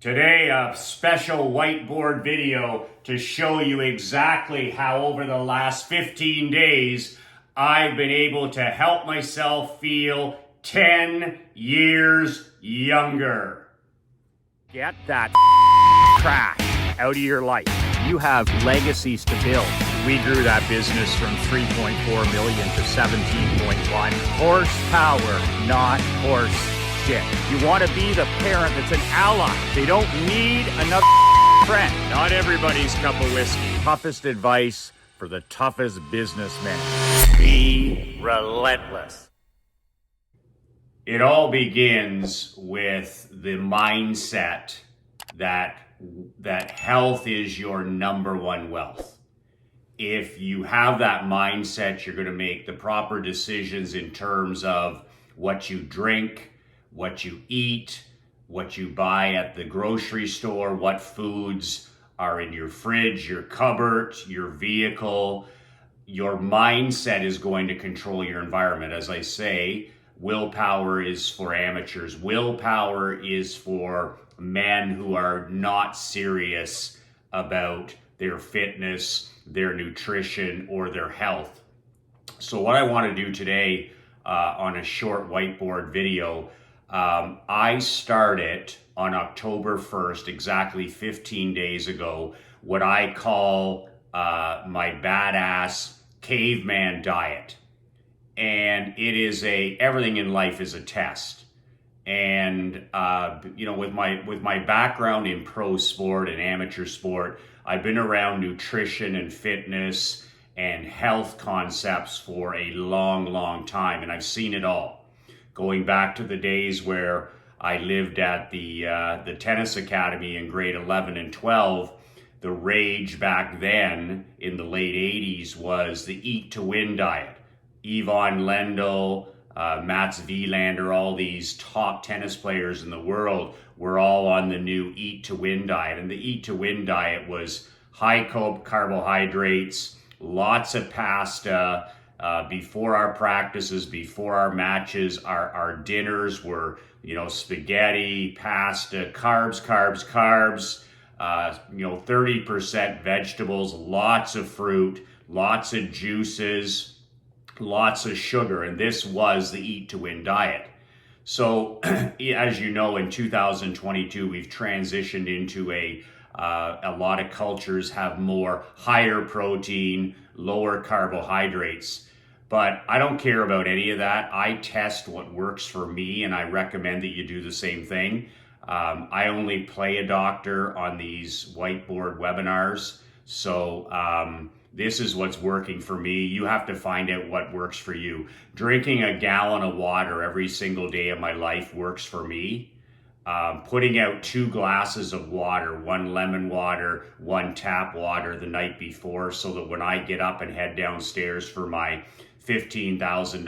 Today, a special whiteboard video to show you exactly how over the last 15 days, I've been able to help myself feel 10 years younger. Get that trash out of your life. You have legacies to build. We grew that business from 3.4 million to 17.1. Horsepower, not horse shit. You want to be the parent that's an ally. They don't need another friend. Not everybody's cup of whiskey. Toughest advice for the toughest businessmen. Be relentless. It all begins with the mindset that health is your number one wealth. If you have that mindset, you're going to make the proper decisions in terms of what you drink, what you eat, what you buy at the grocery store, what foods are in your fridge, your cupboard, your vehicle. Your mindset is going to control your environment. As I say, willpower is for amateurs. Willpower is for men who are not serious about their fitness, their nutrition, or their health. So what I want to do today on a short whiteboard video, I started on October 1st, exactly 15 days ago, what I call my badass caveman diet. And it is everything in life is a test. And with my background in pro sport and amateur sport, I've been around nutrition and fitness and health concepts for a long time, and I've seen it all. Going back to the days where I lived at the tennis academy in grade 11 and 12, the rage back then in the late 80s was the eat to win diet. Ivan Lendl, Mats Wilander, all these top tennis players in the world were all on the new eat to win diet. And the eat to win diet was high carbohydrates, lots of pasta, before our practices, before our matches. Our dinners were, spaghetti, pasta, carbs, 30% vegetables, lots of fruit, lots of juices, lots of sugar. And this was the eat to win diet. So as you know, in 2022, we've transitioned into a lot of cultures have more higher protein, lower carbohydrates. But I don't care about any of that. I test what works for me, and I recommend that you do the same thing. I only play a doctor on these whiteboard webinars. So this is what's working for me. You have to find out what works for you. Drinking a gallon of water every single day of my life works for me. Putting out 2 glasses of water, 1 lemon water, 1 tap water the night before, so that when I get up and head downstairs for my 15,000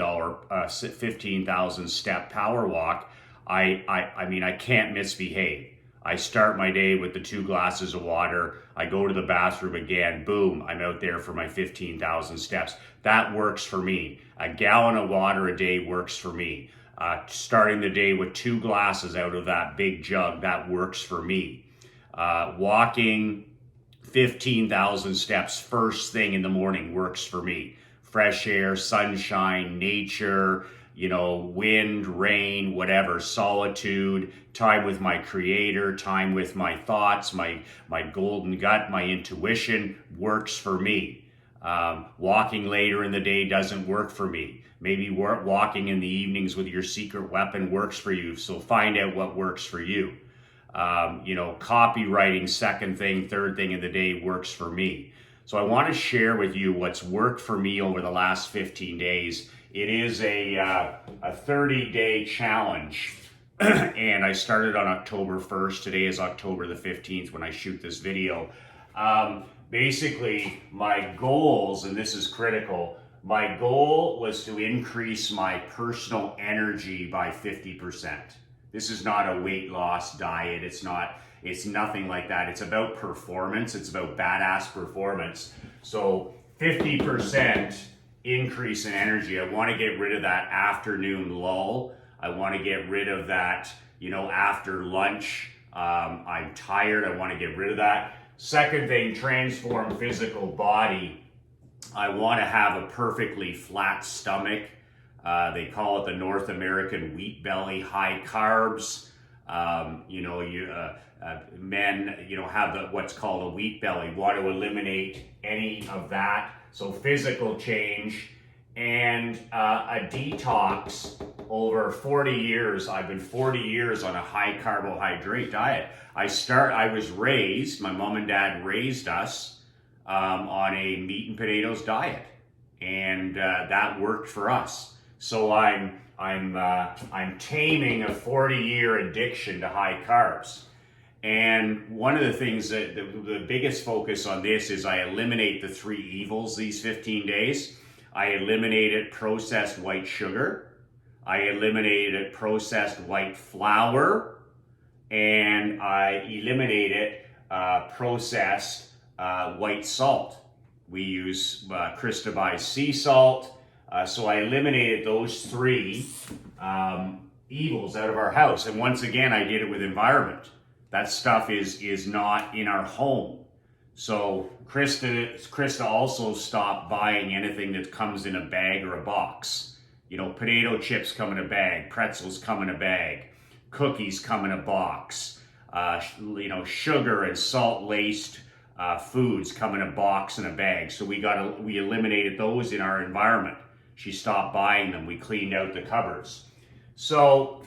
step power walk, I can't misbehave. I start my day with the 2 glasses of water. I go to the bathroom again, boom, I'm out there for my 15,000 steps. That works for me. A gallon of water a day works for me. Starting the day with 2 glasses out of that big jug, that works for me. Walking 15,000 steps first thing in the morning works for me. Fresh air, sunshine, nature, wind, rain, whatever, solitude, time with my creator, time with my thoughts, my golden gut, my intuition works for me. Walking later in the day doesn't work for me. Maybe walking in the evenings with your secret weapon works for you. So find out what works for you. Copywriting second thing, third thing in the day works for me. So I want to share with you what's worked for me over the last 15 days. It is a 30-day challenge, and I started on October 1st. Today is October the 15th when I shoot this video. Basically, my goals, and this is critical, my goal was to increase my personal energy by 50%. This is not a weight loss diet. It's nothing like that. It's about performance. It's about badass performance. So 50% increase in energy. I want to get rid of that afternoon lull. I want to get rid of that, after lunch I'm tired. I want to get rid of that. Second thing, transform physical body. I want to have a perfectly flat stomach. They call it the North American wheat belly, high carbs. Men, have what's called a wheat belly. Want to eliminate any of that. So physical change and a detox. Over 40 years, I've been 40 years on a high carbohydrate diet. I was raised, my mom and dad raised us on a meat and potatoes diet, and that worked for us. So I'm taming a 40-year addiction to high carbs. And one of the things that the biggest focus on this is I eliminate the 3 evils these 15 days. I eliminated processed white sugar. I eliminated processed white flour. And I eliminated processed white salt. We use Cristabized sea salt. So I eliminated those 3 evils out of our house. And once again, I did it with environment. That stuff is not in our home. So Krista also stopped buying anything that comes in a bag or a box. Potato chips come in a bag, pretzels come in a bag, cookies come in a box, sugar and salt-laced foods come in a box and a bag. So we eliminated those in our environment. She stopped buying them. We cleaned out the cupboards. So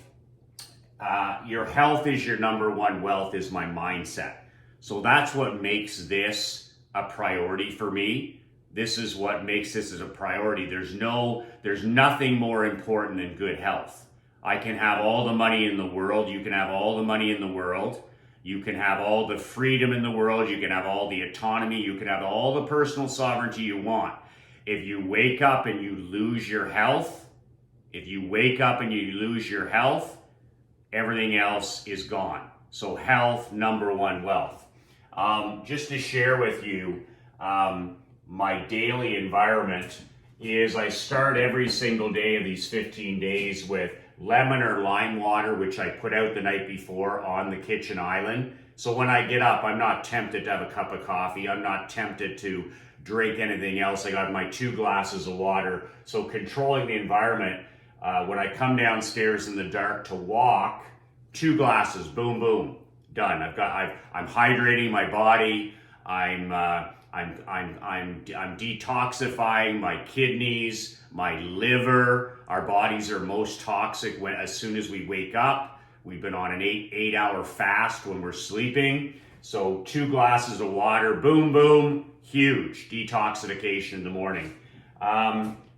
your health is your number one wealth is my mindset. So that's what makes this a priority for me. This is what makes this as a priority. There's nothing more important than good health. I can have all the money in the world. You can have all the money in the world. You can have all the freedom in the world. You can have all the autonomy. You can have all the personal sovereignty you want. If you wake up and you lose your health, everything else is gone. So health, number one wealth. Just to share with you, my daily environment is I start every single day of these 15 days with lemon or lime water, which I put out the night before on the kitchen island. So when I get up, I'm not tempted to have a cup of coffee. I'm not tempted to drink anything else. I got my 2 glasses of water. So controlling the environment, when I come downstairs in the dark to walk, 2 glasses, boom, boom, done. I'm hydrating my body. I'm detoxifying my kidneys, my liver. Our bodies are most toxic as soon as we wake up. We've been on an 8-hour fast when we're sleeping. So 2 glasses of water, boom, boom, huge detoxification in the morning.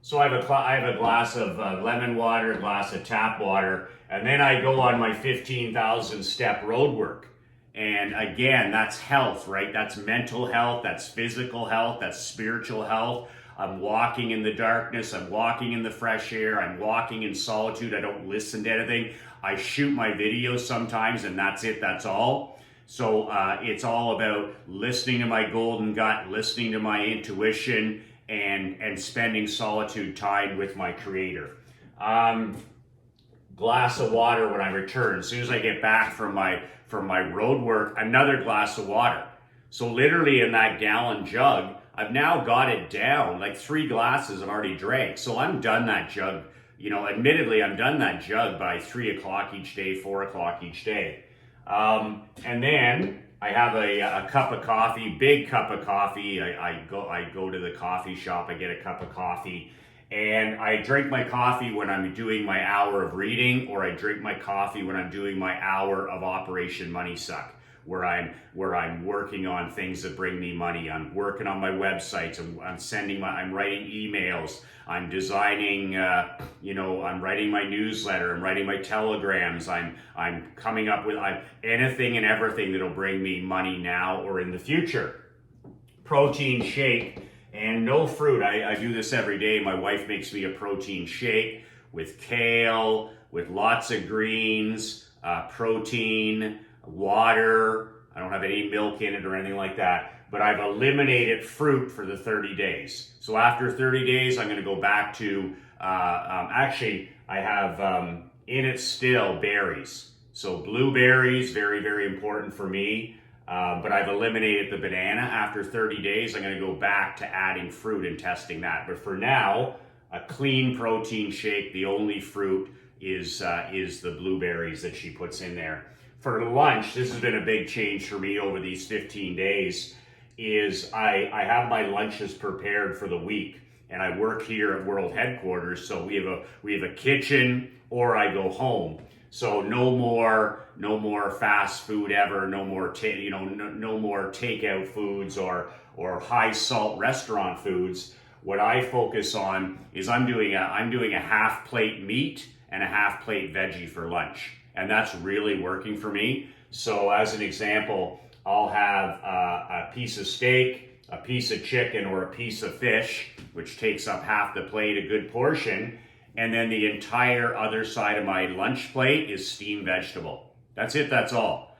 So I have a glass of lemon water, a glass of tap water, and then I go on my 15,000 step road work. And again, that's health, right? That's mental health, that's physical health, that's spiritual health. I'm walking in the darkness, I'm walking in the fresh air, I'm walking in solitude, I don't listen to anything. I shoot my videos sometimes and that's it, that's all. So it's all about listening to my golden gut, listening to my intuition, and spending solitude time with my creator. Glass of water when I return. As soon as I get back from my road work, another glass of water. So literally in that gallon jug, I've now got it down, like 3 glasses I've already drank. So I'm done that jug. Admittedly, I'm done that jug by 3 o'clock each day, 4 o'clock each day. And then I have a cup of coffee, big cup of coffee. I go to the coffee shop, I get a cup of coffee, and I drink my coffee when I'm doing my hour of reading, or I drink my coffee when I'm doing my hour of Operation Money Suck, where I'm working on things that bring me money. I'm working on my websites. I'm writing emails. I'm designing. I'm writing my newsletter. I'm writing my telegrams. I'm coming up with anything and everything that'll bring me money now or in the future. Protein shake. And no fruit. I do this every day. My wife makes me a protein shake with kale, with lots of greens, protein, water. I don't have any milk in it or anything like that. But I've eliminated fruit for the 30 days. So after 30 days, I'm going to go back to, I have in it still berries. So blueberries, very, very important for me. But I've eliminated the banana. After 30 days, I'm going to go back to adding fruit and testing that. But for now, a clean protein shake. The only fruit is the blueberries that she puts in there. For lunch, this has been a big change for me over these 15 days, is I have my lunches prepared for the week. And I work here at World Headquarters, so we have a kitchen, or I go home. So no more fast food ever, no more no more takeout foods or high salt restaurant foods. What I focus on is I'm doing a half plate meat and a half plate veggie for lunch, and that's really working for me. So as an example, I'll have a piece of steak, a piece of chicken, or a piece of fish, which takes up half the plate, a good portion. And then the entire other side of my lunch plate is steamed vegetable. That's it, that's all.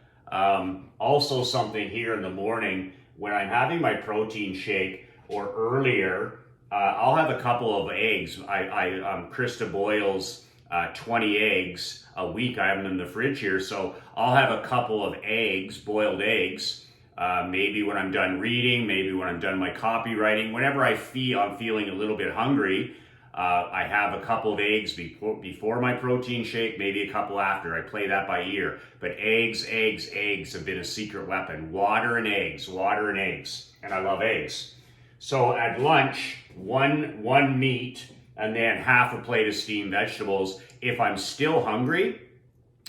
Also something here in the morning, when I'm having my protein shake or earlier, I'll have a couple of eggs. Krista boils 20 eggs a week. I have them in the fridge here. So I'll have a couple of eggs, boiled eggs, maybe when I'm done reading, maybe when I'm done my copywriting. Whenever I'm feeling a little bit hungry, I have a couple of eggs before my protein shake, maybe a couple after. I play that by ear. But eggs have been a secret weapon. Water and eggs. And I love eggs. So at lunch, one meat and then half a plate of steamed vegetables. If I'm still hungry,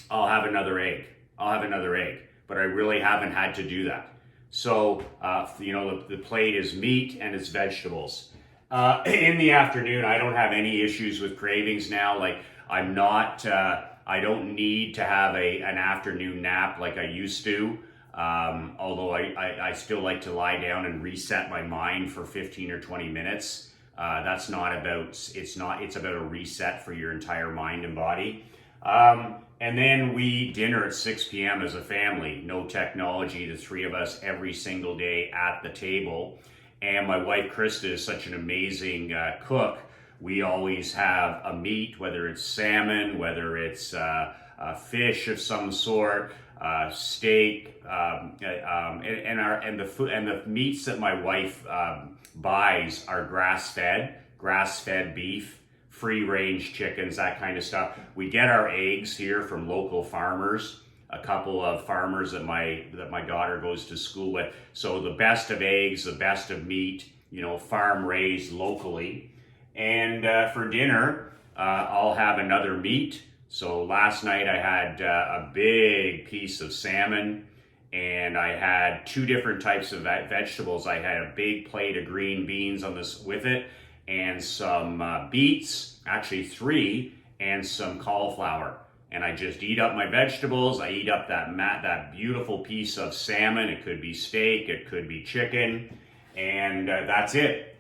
I'll have another egg. But I really haven't had to do that. So, the plate is meat and it's vegetables. In the afternoon, I don't have any issues with cravings now. Like I don't need to have an afternoon nap like I used to. Although I still like to lie down and reset my mind for 15 or 20 minutes. It's about a reset for your entire mind and body. And then we eat dinner at 6 p.m. as a family. No technology, the three of us every single day at the table. And my wife, Krista, is such an amazing cook. We always have a meat, whether it's salmon, whether it's a fish of some sort, steak, and the meats that my wife buys are grass-fed beef, free-range chickens, that kind of stuff. We get our eggs here from local farmers. A couple of farmers that my daughter goes to school with. So the best of eggs, the best of meat, farm raised locally. And for dinner, I'll have another meat. So last night I had a big piece of salmon, and I had two different types of vegetables. I had a big plate of green beans on this with it, and some beets, actually 3, and some cauliflower. And I just eat up my vegetables. I eat up that beautiful piece of salmon. It could be steak, it could be chicken, and that's it.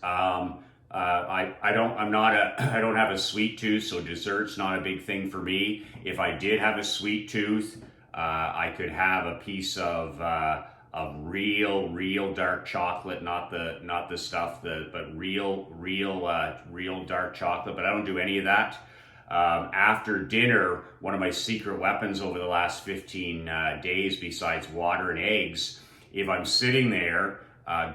I don't have a sweet tooth, so dessert's not a big thing for me. If I did have a sweet tooth, I could have a piece of real dark chocolate, not the stuff but real dark chocolate. But I don't do any of that. After dinner, one of my secret weapons over the last 15 days, besides water and eggs, if I'm sitting there,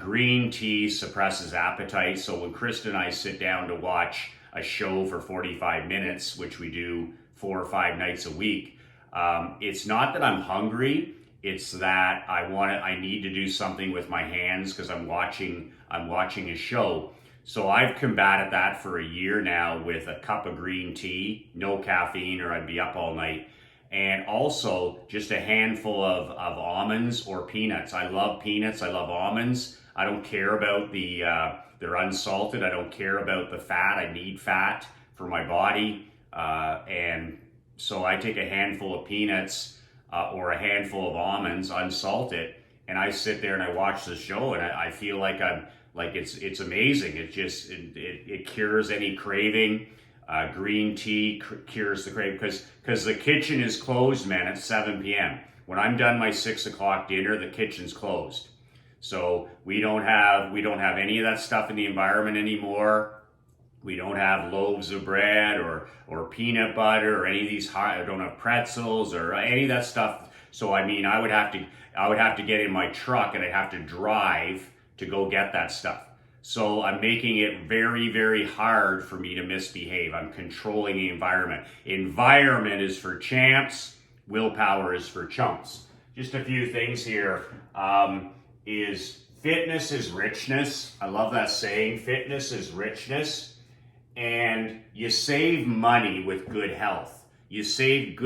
green tea suppresses appetite. So when Krista and I sit down to watch a show for 45 minutes, which we do 4 or 5 nights a week, it's not that I'm hungry. It's that I need to do something with my hands because I'm watching a show. So I've combated that for a year now with a cup of green tea, no caffeine or I'd be up all night. And also just a handful of almonds or peanuts. I love peanuts, I love almonds. I don't care about they're unsalted. I don't care about the fat. I need fat for my body. And so I take a handful of peanuts or a handful of almonds, unsalt and I sit there and I watch the show and I feel like it's amazing. It cures any craving. Green tea cures the craving because the kitchen is closed, man, at 7 p.m. When I'm done my 6 o'clock dinner, the kitchen's closed. So we don't have any of that stuff in the environment anymore. We don't have loaves of bread or peanut butter or any of these I don't have pretzels or any of that stuff. So I mean, I would have to get in my truck and I'd have to drive to go get that stuff. So I'm making it very, very hard for me to misbehave. I'm controlling the environment. Environment is for champs. Willpower is for chumps. Just a few things here. Is fitness is richness. I love that saying. Fitness is richness. And you save money with good health. You save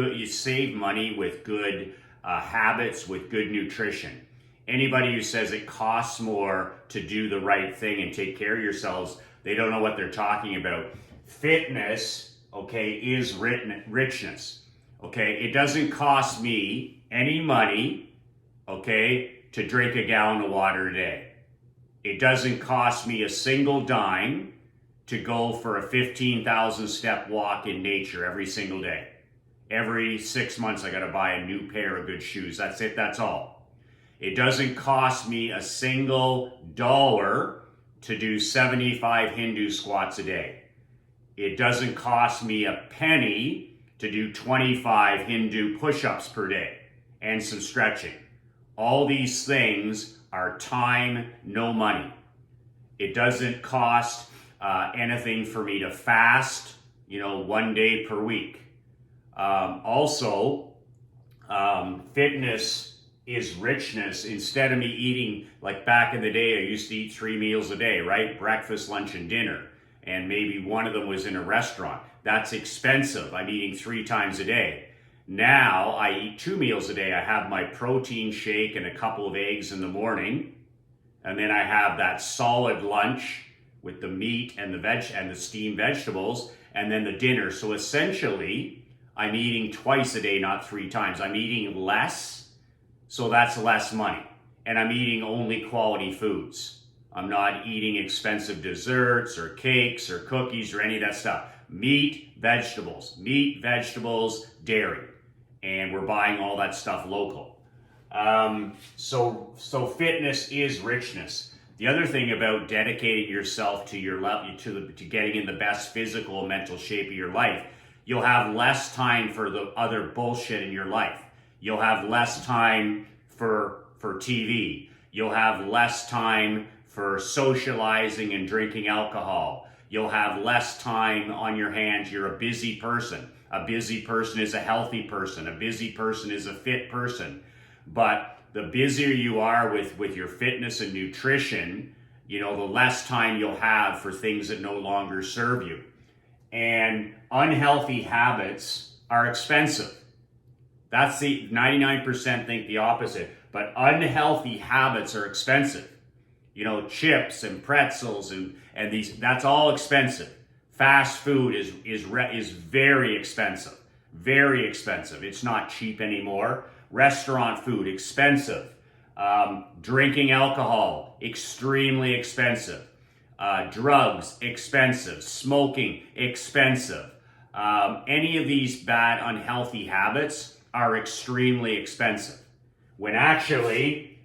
money with good habits, with good nutrition. Anybody who says it costs more to do the right thing and take care of yourselves, they don't know what they're talking about. Fitness, okay, is richness. Okay, it doesn't cost me any money, okay, to drink a gallon of water a day. It doesn't cost me a single dime to go for a 15,000 step walk in nature every single day. Every 6 months I gotta buy a new pair of good shoes. That's it, that's all. It doesn't cost me a single dollar to do 75 Hindu squats a day. It doesn't cost me a penny to do 25 Hindu push-ups per day and some stretching. All these things are time, no money. It doesn't cost anything for me to fast, 1 day per week. Fitness is richness. Instead of me eating, like back in the day, I used to eat 3 meals a day, right? Breakfast, lunch, and dinner. And maybe one of them was in a restaurant. That's expensive. I'm eating 3 times a day. Now I eat 2 meals a day. I have my protein shake and a couple of eggs in the morning. And then I have that solid lunch with the meat and the steamed vegetables, and then the dinner. So essentially, I'm eating twice a day, not 3 times. I'm eating less. So that's less money. And I'm eating only quality foods. I'm not eating expensive desserts or cakes or cookies or any of that stuff. Meat, vegetables, dairy. And we're buying all that stuff local. So fitness is richness. The other thing about dedicating yourself to your to getting in the best physical and mental shape of your life, you'll have less time for the other bullshit in your life. You'll have less time for TV. You'll have less time for socializing and drinking alcohol. You'll have less time on your hands. You're a busy person. A busy person is a healthy person. A busy person is a fit person. But the busier you are with your fitness and nutrition, the less time you'll have for things that no longer serve you. And unhealthy habits are expensive. That's the 99% think the opposite, but unhealthy habits are expensive. Chips and pretzels and these, that's all expensive. Fast food is very expensive. Very expensive. It's not cheap anymore. Restaurant food, expensive. Drinking alcohol, extremely expensive. Drugs, expensive. Smoking, expensive. Any of these bad, unhealthy habits are extremely expensive. When actually,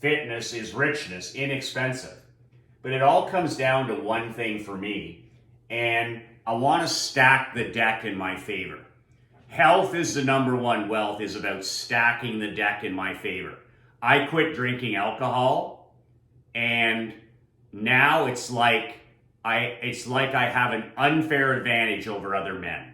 fitness is richness, inexpensive. But it all comes down to one thing for me, and I want to stack the deck in my favor. Health is the number one wealth, is about stacking the deck in my favor. I quit drinking alcohol, and now it's like I have an unfair advantage over other men.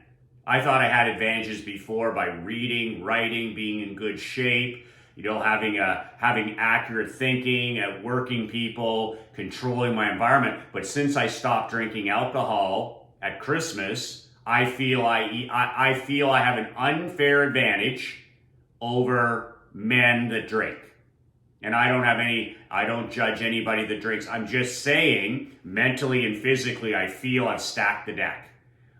I thought I had advantages before by reading, writing, being in good shape, having accurate thinking, working people, controlling my environment. But since I stopped drinking alcohol at Christmas, I feel I have an unfair advantage over men that drink. And I don't judge anybody that drinks. I'm just saying, mentally and physically, I feel I've stacked the deck.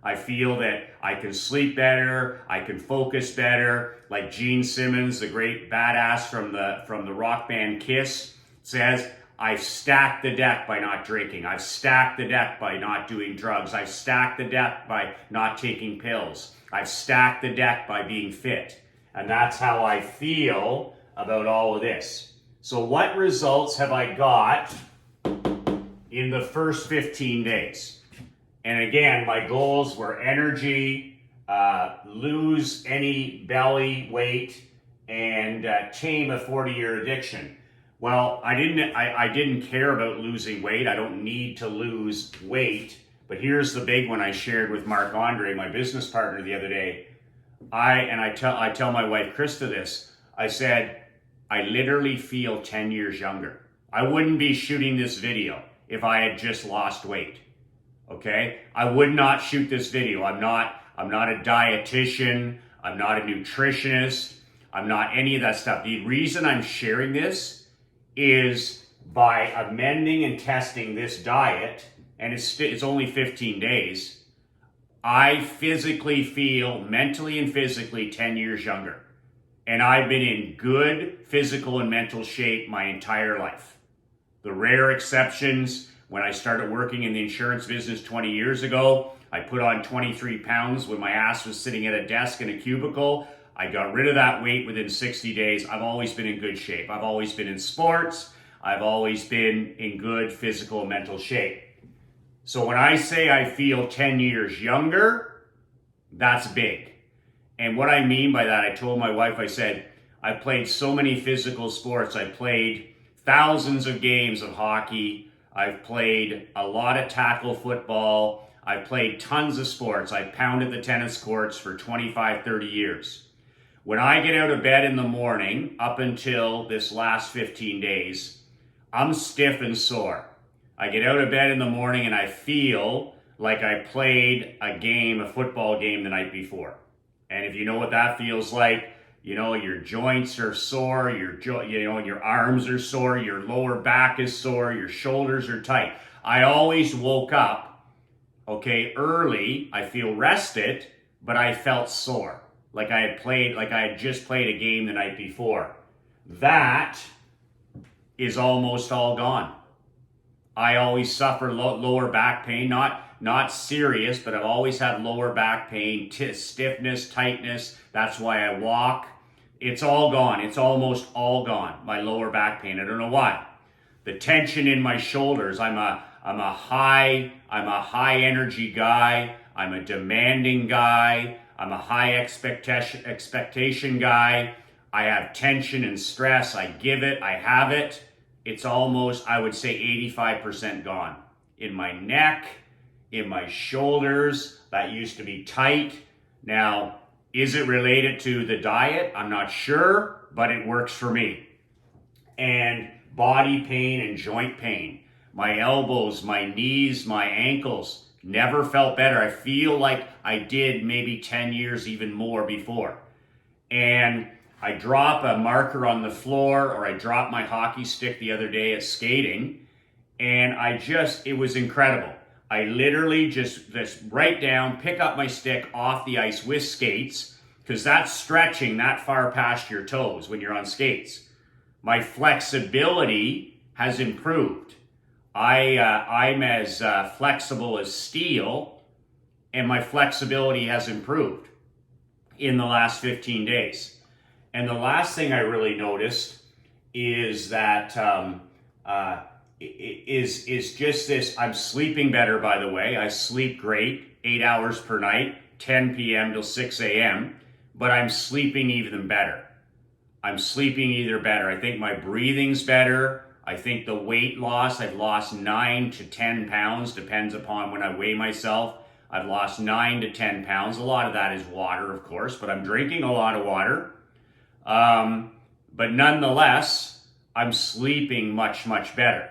I feel that I can sleep better, I can focus better. Like Gene Simmons, the great badass from the rock band Kiss, says, I've stacked the deck by not drinking. I've stacked the deck by not doing drugs. I've stacked the deck by not taking pills. I've stacked the deck by being fit. And that's how I feel about all of this. So what results have I got in the first 15 days? And again, my goals were energy, lose any belly weight, and tame a 40-year addiction. Well, I didn't care about losing weight. I don't need to lose weight. But here's the big one I shared with Marc Andre, my business partner, the other day. I tell my wife Krista this. I said, I literally feel 10 years younger. I wouldn't be shooting this video if I had just lost weight. Okay? I would not shoot this video. I'm not a dietitian. I'm not a nutritionist. I'm not any of that stuff. The reason I'm sharing this is by amending and testing this diet, and it's only 15 days, I physically feel, mentally and physically, 10 years younger. And I've been in good physical and mental shape my entire life. The rare exceptions, when I started working in the insurance business 20 years ago, I put on 23 pounds when my ass was sitting at a desk in a cubicle. I got rid of that weight within 60 days. I've always been in good shape. I've always been in sports. I've always been in good physical and mental shape. So when I say I feel 10 years younger, that's big. And what I mean by that, I told my wife, I said, I've played so many physical sports. I played thousands of games of hockey. I've played a lot of tackle football. I've played tons of sports. I've pounded the tennis courts for 25, 30 years. When I get out of bed in the morning, up until this last 15 days, I'm stiff and sore. I get out of bed in the morning and I feel like I played a football game the night before. And if you know what that feels like, you know, your joints are sore, your arms are sore, your lower back is sore, your shoulders are tight. I always woke up, early. I feel rested, but I felt sore. Like I had just played a game the night before. That is almost all gone. I always suffer lower back pain, not serious, but I've always had lower back pain, stiffness, tightness. That's why I walk. It's all gone. It's almost all gone. My lower back pain. I don't know why. The tension in my shoulders. I'm a high energy guy. I'm a demanding guy. I'm a high expectation guy. I have tension and stress. I give it. I have it. It's almost, I would say, 85% gone. In my neck, in my shoulders, that used to be tight. Now, is it related to the diet? I'm not sure, but it works for me. And body pain and joint pain. My elbows, my knees, my ankles never felt better. I feel like I did maybe 10 years, even more before. And I drop a marker on the floor, or I dropped my hockey stick the other day at skating, and it was incredible. I literally just right down, pick up my stick off the ice with skates, because that's stretching that far past your toes when you're on skates. My flexibility has improved. I'm as flexible as steel, and my flexibility has improved in the last 15 days. And the last thing I really noticed is that is just this. I'm sleeping better, by the way. I sleep great, 8 hours per night, 10 p.m. till 6 a.m., but I'm sleeping even better. I think my breathing's better. I think the weight loss, I've lost 9 to 10 pounds, depends upon when I weigh myself. I've lost 9 to 10 pounds. A lot of that is water, of course, but I'm drinking a lot of water. But nonetheless, I'm sleeping much, much better.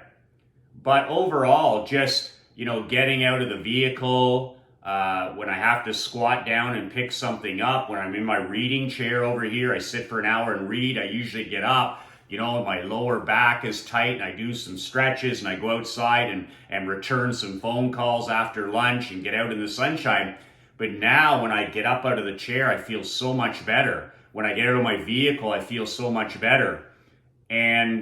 But overall, just, getting out of the vehicle, when I have to squat down and pick something up, when I'm in my reading chair over here, I sit for an hour and read, I usually get up, my lower back is tight, and I do some stretches, and I go outside and return some phone calls after lunch and get out in the sunshine. But now when I get up out of the chair, I feel so much better. When I get out of my vehicle, I feel so much better. And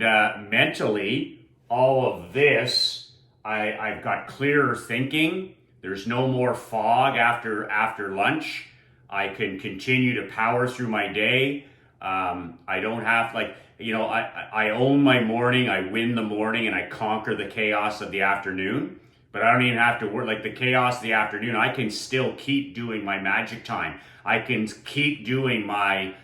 mentally, all of this, I've got clearer thinking. There's no more fog after lunch. I can continue to power through my day. I don't have, I own my morning. I win the morning, and I conquer the chaos of the afternoon. but I don't even have to work. Like the chaos of the afternoon, I can still keep doing my magic time. I can keep doing my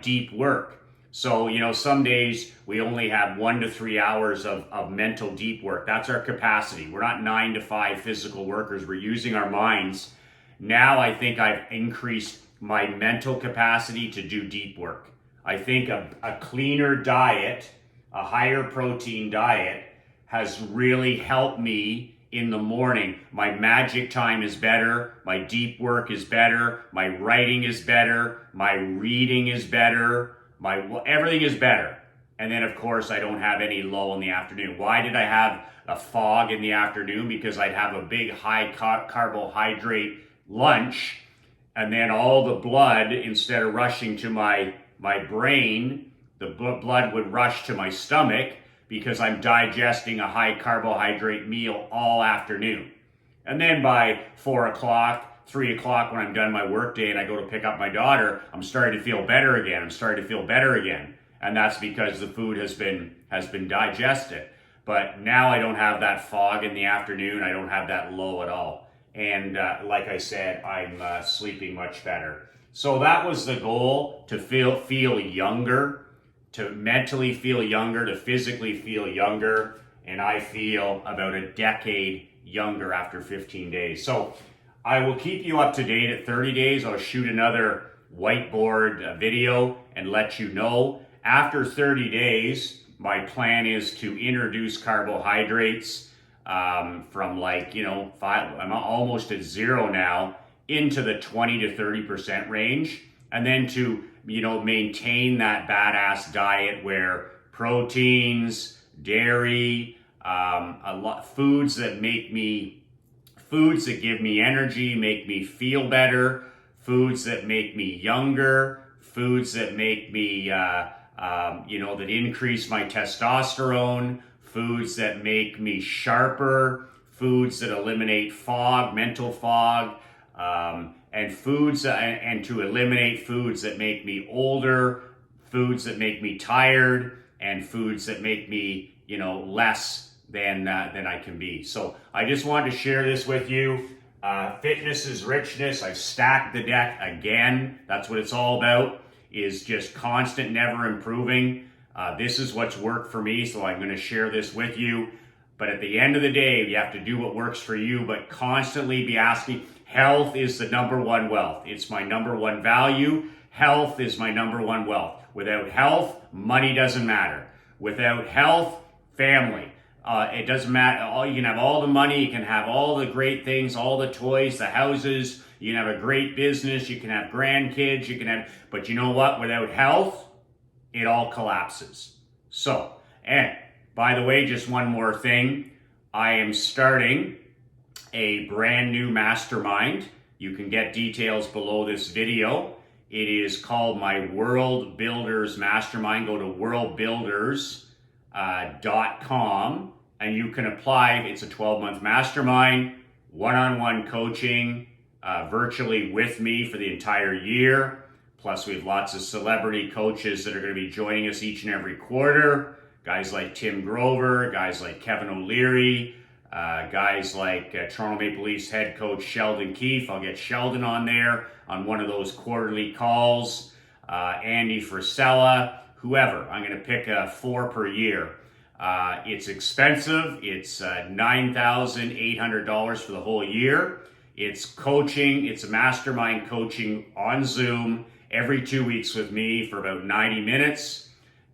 deep work. So, some days we only have 1 to 3 hours of mental deep work. That's our capacity. We're not 9 to 5 physical workers. We're using our minds. Now I think I've increased my mental capacity to do deep work. I think a cleaner diet, a higher protein diet, has really helped me in the morning. My magic time is better. My deep work is better. My writing is better. My reading is better. Everything is better. And then of course I don't have any low in the afternoon. Why did I have a fog in the afternoon? Because I'd have a big high carbohydrate lunch, and then all the blood, instead of rushing to my brain, the blood would rush to my stomach because I'm digesting a high carbohydrate meal all afternoon. And then by 4 o'clock, 3 o'clock, when I'm done my work day and I go to pick up my daughter, I'm starting to feel better again. And that's because the food has been digested. But now I don't have that fog in the afternoon. I don't have that low at all. And like I said, I'm sleeping much better. So that was the goal, to feel younger, to mentally feel younger, to physically feel younger. And I feel about a decade younger after 15 days. So I will keep you up to date at 30 days. I'll shoot another whiteboard video and let you know. After 30 days, my plan is to introduce carbohydrates from 5, I'm almost at 0 now, into the 20 to 30% range. And then to, maintain that badass diet where proteins, dairy, foods that give me energy, make me feel better, foods that make me younger, foods that make me, that increase my testosterone, foods that make me sharper, foods that eliminate fog, mental fog, and foods, and to eliminate foods that make me older, foods that make me tired, and foods that make me, less than I can be. So I just wanted to share this with you. Fitness is richness. I've stacked the deck again. That's what it's all about, is just constant, never improving. This is what's worked for me, so I'm going to share this with you. But at the end of the day, you have to do what works for you, but constantly be asking. Health is the number one wealth. It's my number one value. Health is my number one wealth. Without health, money doesn't matter. Without health, family. It doesn't matter. You can have all the money, you can have all the great things, all the toys, the houses, you can have a great business, you can have grandkids, but you know what? Without health, it all collapses. So, and by the way, just one more thing. I am starting a brand new mastermind. You can get details below this video. It is called my World Builders Mastermind. Go to worldbuilders.com and you can apply. It's a 12-month mastermind, one-on-one coaching, virtually with me for the entire year. Plus, we have lots of celebrity coaches that are going to be joining us each and every quarter. Guys like Tim Grover, guys like Kevin O'Leary, guys like Toronto Maple Leafs head coach Sheldon Keefe. I'll get Sheldon on there on one of those quarterly calls. Andy Frisella, whoever. I'm going to pick 4 per year. It's expensive. It's $9,800 for the whole year. It's coaching. It's a mastermind coaching on Zoom every 2 weeks with me for about 90 minutes.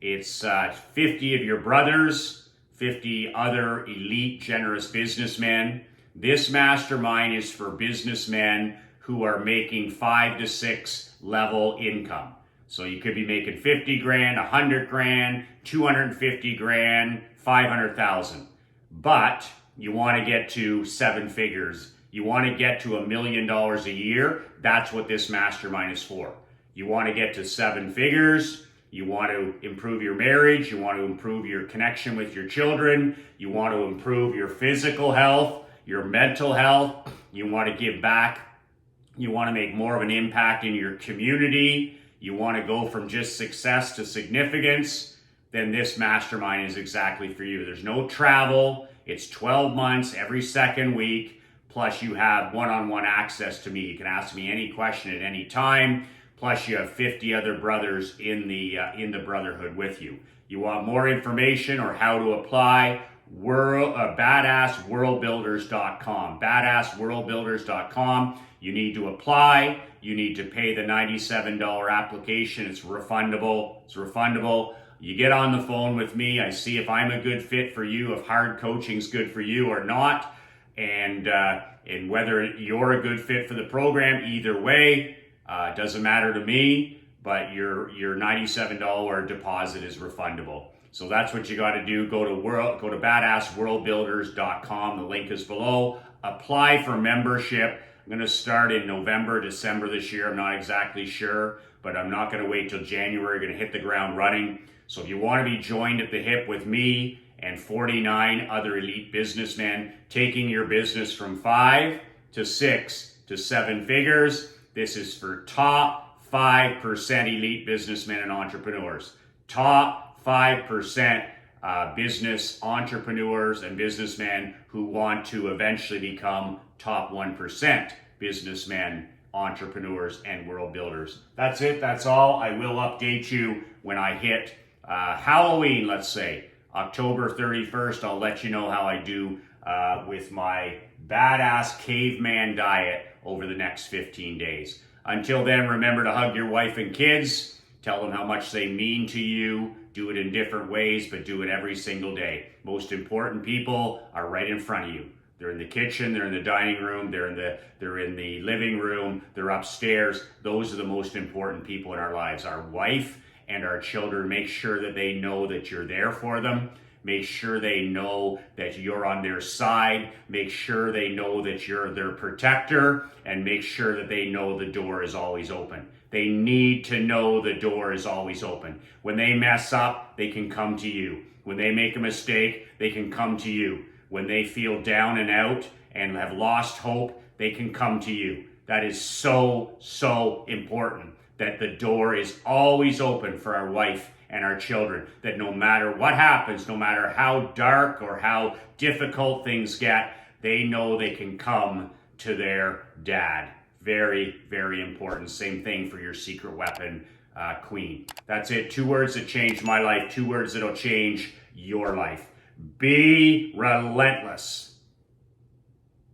It's 50 of your brothers, 50 other elite, generous businessmen. This mastermind is for businessmen who are making 5 to 6 level income. So you could be making 50 grand, 100 grand, 250 grand, 500,000. But you want to get to 7 figures. You want to get to $1 million a year. That's what this mastermind is for. You want to get to 7 figures. You want to improve your marriage. You want to improve your connection with your children. You want to improve your physical health, your mental health. You want to give back. You want to make more of an impact in your community. You want to go from just success to significance. Then this mastermind is exactly for you. There's no travel. It's 12 months every second week. Plus you have one-on-one access to me. You can ask me any question at any time. Plus you have 50 other brothers in the brotherhood with you. You want more information or how to apply? Badassworldbuilders.com. Badassworldbuilders.com. You need to apply. You need to pay the $97 application. It's refundable. You get on the phone with me. I see if I'm a good fit for you, if hard coaching's good for you or not, and whether you're a good fit for the program. Either way, it doesn't matter to me. But your $97 deposit is refundable. So that's what you got to do. Go to badassworldbuilders.com. The link is below. Apply for membership. I'm going to start in November, December this year. I'm not exactly sure, but I'm not going to wait till January. I'm going to hit the ground running. So if you want to be joined at the hip with me and 49 other elite businessmen taking your business from 5 to 6 to 7 figures, this is for top 5% elite businessmen and entrepreneurs. Top 5% business entrepreneurs and businessmen who want to eventually become top 1% businessmen, entrepreneurs, and world builders. That's it. That's all. I will update you when I hit Halloween, let's say, October 31st. I'll let you know how I do with my badass caveman diet over the next 15 days. Until then, remember to hug your wife and kids. Tell them how much they mean to you. Do it in different ways, but do it every single day. Most important people are right in front of you. They're in the kitchen, they're in the dining room, they're in the living room, they're upstairs. Those are the most important people in our lives. Our wife and our children. Make sure that they know that you're there for them. Make sure they know that you're on their side. Make sure they know that you're their protector, and make sure that they know the door is always open. They need to know the door is always open. When they mess up, they can come to you. When they make a mistake, they can come to you. When they feel down and out and have lost hope, they can come to you. That is so, so important, that the door is always open for our wife and our children, that no matter what happens, no matter how dark or how difficult things get, they know they can come to their dad. Very, very important. Same thing for your secret weapon, queen. That's it. 2 words that changed my life. 2 words that'll change your life. Be relentless.